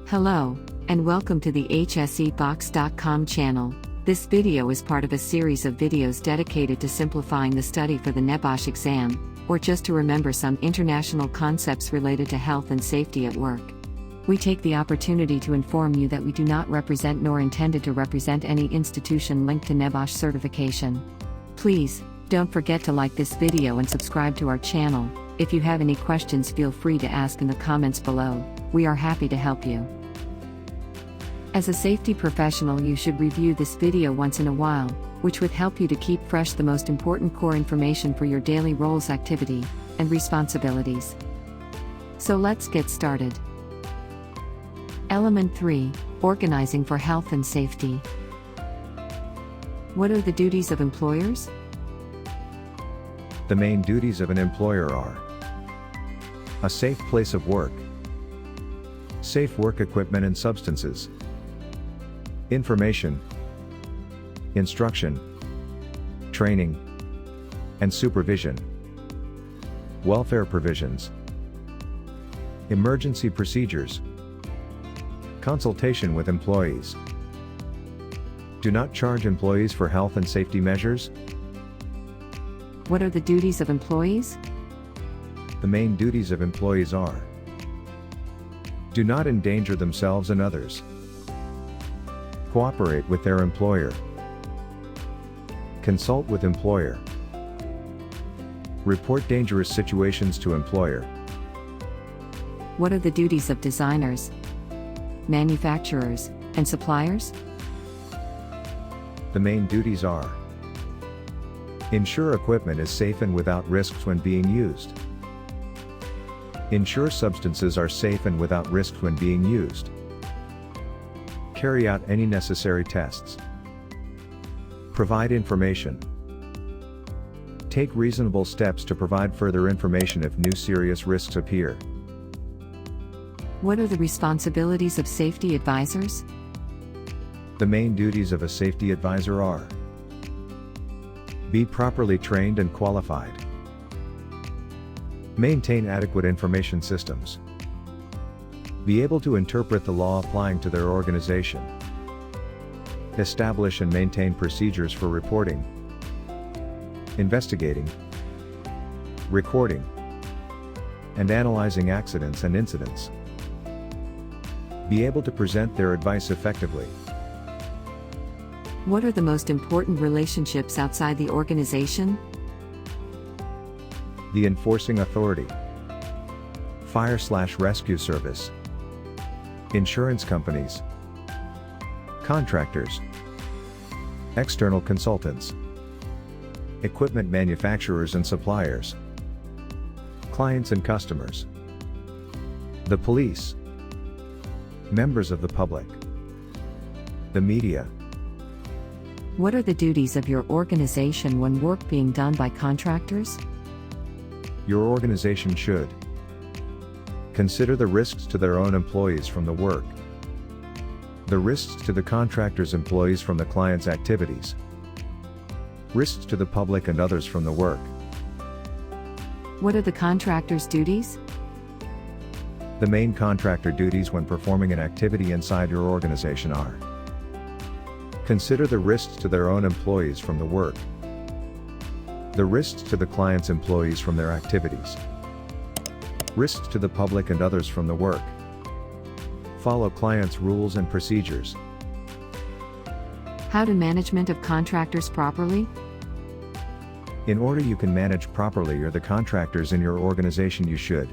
Hello, and welcome to the hsebox.com channel. This video is part of a series of videos dedicated to simplifying the study for the Nebosh exam, or just to remember some international concepts related to health and safety at work. We take the opportunity to inform you that we do not represent nor intended to represent any institution linked to Nebosh certification. Please, don't forget to like this video and subscribe to our channel. If you have any questions, feel free to ask in the comments below. We are happy to help you. As a safety professional, you should review this video once in a while, which would help you to keep fresh the most important core information for your daily roles, activity, and responsibilities. So let's get started. Element 3, Organizing for Health and Safety. What are the duties of employers? The main duties of an employer are a safe place of work, safe work equipment and substances, information, instruction, training, and supervision, welfare provisions, emergency procedures, consultation with employees. Do not charge employees for health and safety measures. What are the duties of employees? The main duties of employees are: do not endanger themselves and others, cooperate with their employer, consult with employer, report dangerous situations to employer. What are the duties of designers, manufacturers, and suppliers? The main duties are: ensure equipment is safe and without risks when being used, ensure substances are safe and without risks when being used, carry out any necessary tests, provide information, take reasonable steps to provide further information if new serious risks appear. What are the responsibilities of safety advisors? The main duties of a safety advisor are: be properly trained and qualified, maintain adequate information systems, be able to interpret the law applying to their organization, establish and maintain procedures for reporting, investigating, recording, and analyzing accidents and incidents, be able to present their advice effectively. What are the most important relationships outside the organization? The enforcing authority, fire/rescue service, insurance companies, contractors, external consultants, equipment manufacturers and suppliers, clients and customers, the police, members of the public, the media. What are the duties of your organization when work being done by contractors? Your organization should consider the risks to their own employees from the work, the risks to the contractor's employees from the client's activities, risks to the public and others from the work. What are the contractor's duties? The main contractor duties when performing an activity inside your organization are: consider the risks to their own employees from the work, the risks to the client's employees from their activities, risks to the public and others from the work, follow client's rules and procedures. How to management of contractors properly? In order you can manage properly or the contractors in your organization, you should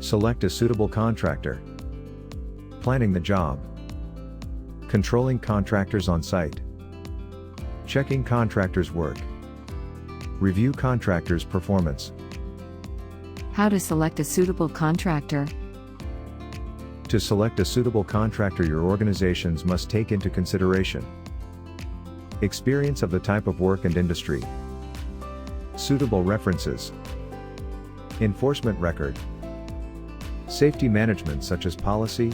select a suitable contractor, planning the job, controlling contractors on site, checking contractors' work, review contractors' performance. How to select a suitable contractor? To select a suitable contractor, your organizations must take into consideration experience of the type of work and industry, suitable references, enforcement record, safety management such as policy,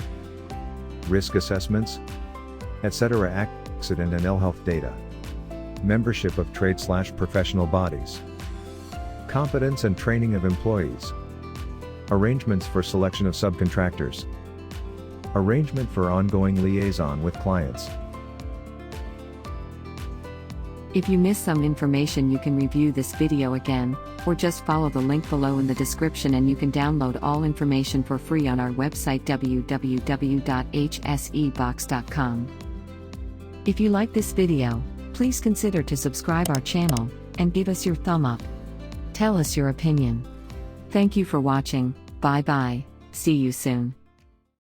risk assessments, etc., accident and ill health data, membership of trade/professional bodies, competence and training of employees, arrangements for selection of subcontractors, Arrangement for ongoing liaison with clients. If you missed some information, you can review this video again, or just follow the link below in the description and you can download all information for free on our website www.hsebox.com. If you like this video, please consider to subscribe our channel, and give us your thumb up. Tell us your opinion. Thank you for watching, bye bye, see you soon.